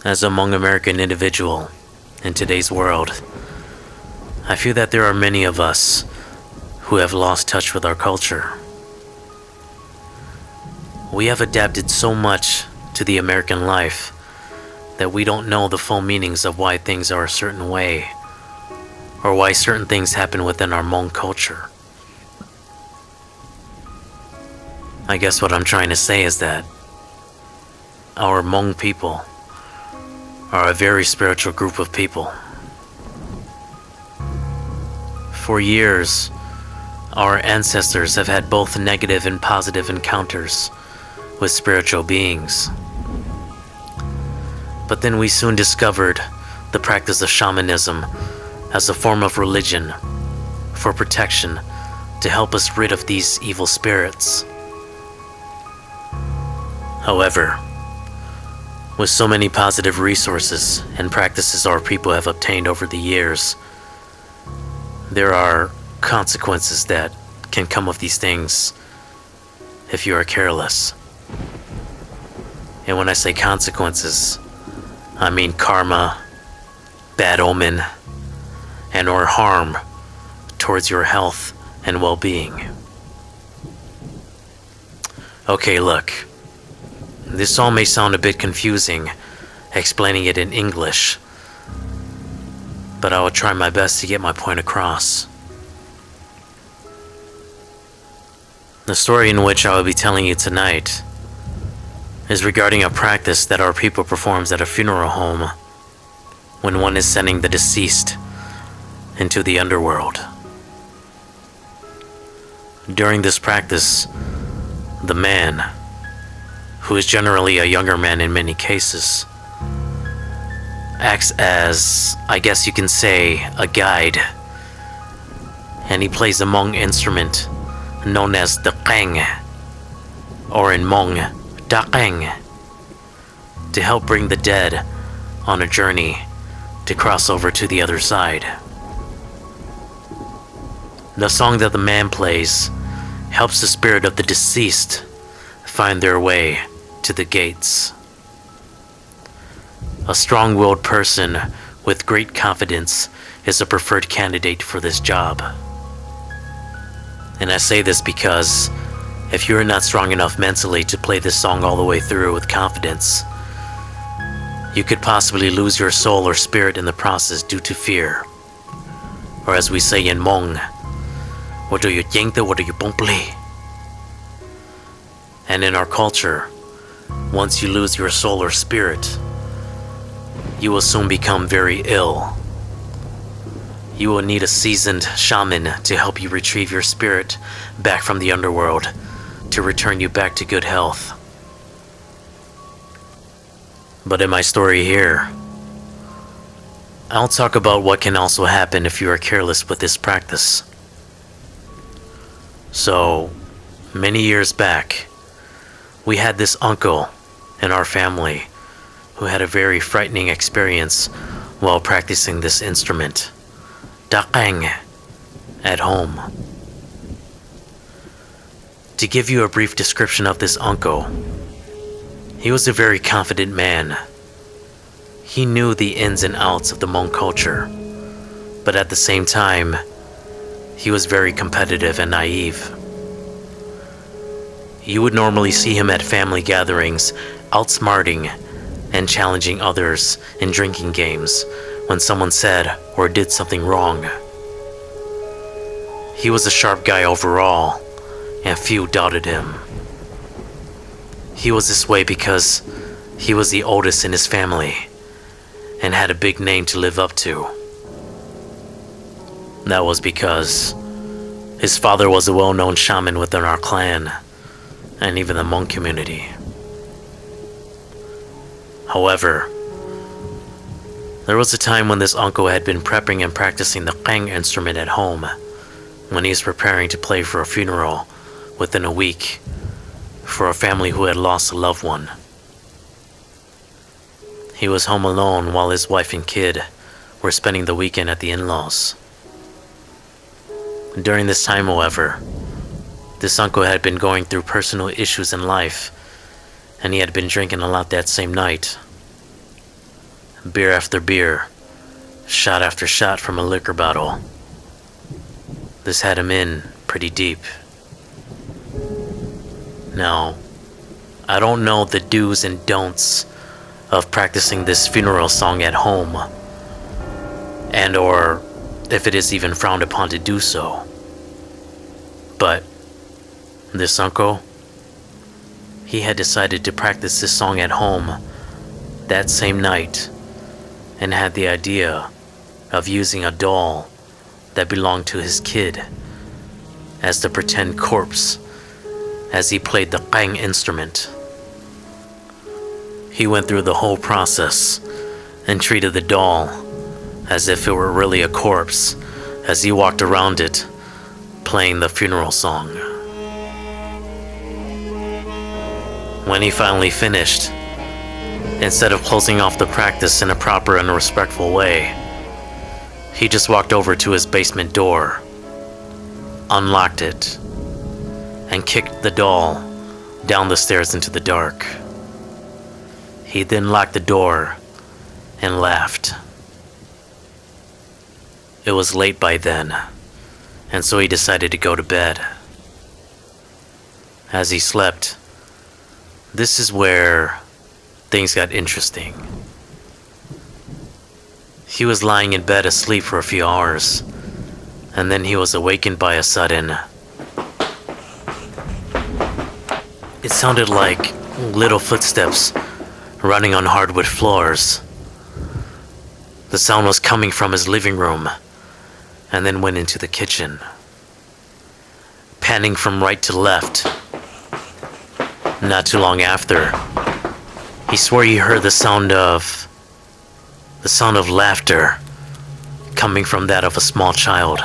As a Hmong American individual in today's world, I feel that there are many of us who have lost touch with our culture. We have adapted so much to the American life that we don't know the full meanings of why things are a certain way, or why certain things happen within our Hmong culture. I guess what I'm trying to say is that our Hmong people are a very spiritual group of people. For years, our ancestors have had both negative and positive encounters with spiritual beings. But then we soon discovered the practice of shamanism as a form of religion for protection to help us rid of these evil spirits. However, with so many positive resources and practices our people have obtained over the years, there are consequences that can come of these things if you are careless. And when I say consequences, I mean karma, bad omen, and or harm towards your health and well-being. Okay, look. This all may sound a bit confusing, explaining it in English, but I will try my best to get my point across. The story in which I will be telling you tonight is regarding a practice that our people performs at a funeral home when one is sending the deceased into the underworld. During this practice, the man, who is generally a younger man in many cases, acts as, I guess you can say, a guide, and he plays a Hmong instrument known as the qeng, or in Hmong, da qeng, to help bring the dead on a journey to cross over to the other side. The song that the man plays helps the spirit of the deceased find their way to the gates. A strong-willed person with great confidence is a preferred candidate for this job. And I say this because if you're not strong enough mentally to play this song all the way through with confidence, you could possibly lose your soul or spirit in the process due to fear. Or as we say in Hmong, what do you think, what do you bumple? And in our culture, once you lose your soul or spirit, you will soon become very ill. You will need a seasoned shaman to help you retrieve your spirit back from the underworld to return you back to good health. But in my story here, I'll talk about what can also happen if you are careless with this practice. So, many years back, we had this uncle in our family who had a very frightening experience while practicing this instrument, daqeng, at home. To give you a brief description of this uncle, he was a very confident man. He knew the ins and outs of the Hmong culture, but at the same time, he was very competitive and naive. You would normally see him at family gatherings, outsmarting and challenging others in drinking games when someone said or did something wrong. He was a sharp guy overall, and few doubted him. He was this way because he was the oldest in his family and had a big name to live up to. That was because his father was a well-known shaman within our clan and even the Hmong community. However, there was a time when this uncle had been prepping and practicing the qeng instrument at home when he was preparing to play for a funeral within a week for a family who had lost a loved one. He was home alone while his wife and kid were spending the weekend at the in-laws. During this time, however, this uncle had been going through personal issues in life, and he had been drinking a lot that same night. beer after beer, shot after shot from a liquor bottle. This had him in pretty deep. Now, I don't know the do's and don'ts of practicing this funeral song at home, and or if it is even frowned upon to do so. But this uncle, he had decided to practice this song at home that same night, and had the idea of using a doll that belonged to his kid as the pretend corpse as he played the qang instrument. He went through the whole process and treated the doll as if it were really a corpse as he walked around it playing the funeral song. When he finally finished, instead of closing off the practice in a proper and respectful way, he just walked over to his basement door, unlocked it, and kicked the doll down the stairs into the dark. He then locked the door and laughed. It was late by then, and so he decided to go to bed. As he slept, this is where things got interesting. He was lying in bed asleep for a few hours, and then he was awakened by a sudden. It sounded like little footsteps running on hardwood floors. The sound was coming from his living room, and then went into the kitchen. Panning from right to left. Not too long after, he swore he heard the sound of laughter coming from that of a small child.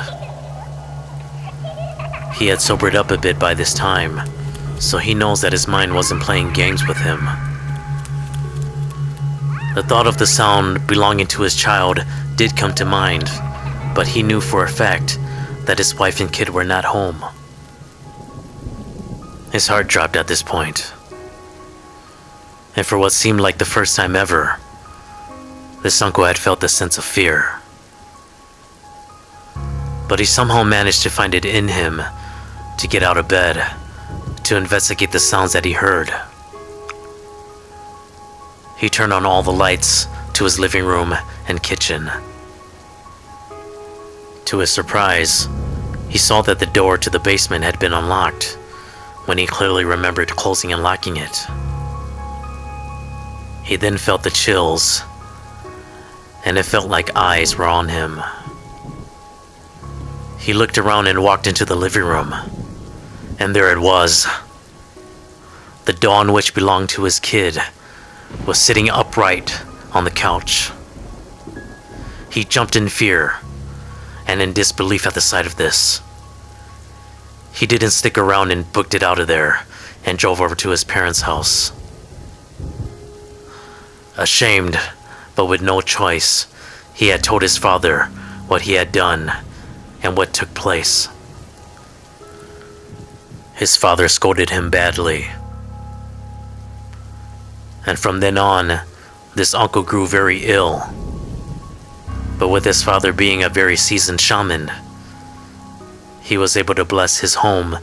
He had sobered up a bit by this time, so he knows that his mind wasn't playing games with him. The thought of the sound belonging to his child did come to mind, but he knew for a fact that his wife and kid were not home. His heart dropped at this point. And for what seemed like the first time ever, this uncle had felt a sense of fear. But he somehow managed to find it in him to get out of bed, to investigate the sounds that he heard. He turned on all the lights to his living room and kitchen. To his surprise, he saw that the door to the basement had been unlocked when he clearly remembered closing and locking it. He then felt the chills, and it felt like eyes were on him. He looked around and walked into the living room, and there it was. The doll which belonged to his kid was sitting upright on the couch. He jumped in fear and in disbelief at the sight of this. He didn't stick around and booked it out of there and drove over to his parents' house. Ashamed, but with no choice, he had told his father what he had done and what took place. His father scolded him badly. And from then on, this uncle grew very ill. But with his father being a very seasoned shaman, he was able to bless his home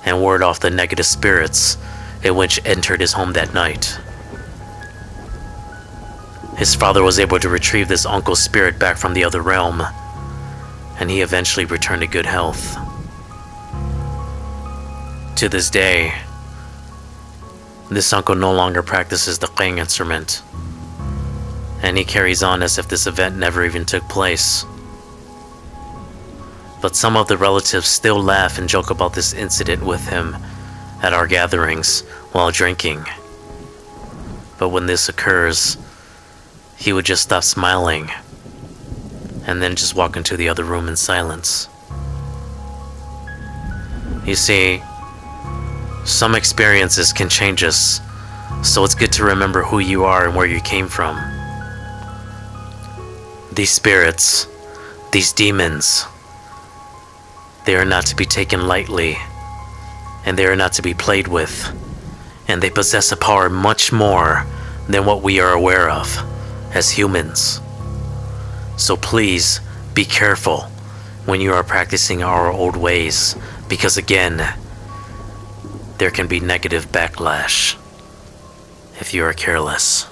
and ward off the negative spirits in which entered his home that night. His father was able to retrieve this uncle's spirit back from the other realm, and he eventually returned to good health. To this day, this uncle no longer practices the qing instrument, and he carries on as if this event never even took place. But some of the relatives still laugh and joke about this incident with him at our gatherings while drinking. But when this occurs, he would just stop smiling and then just walk into the other room in silence. You see, some experiences can change us, so it's good to remember who you are and where you came from. These spirits, these demons, they are not to be taken lightly, and they are not to be played with, and they possess a power much more than what we are aware of, as humans. So please be careful when you are practicing our old ways, because again, there can be negative backlash if you are careless.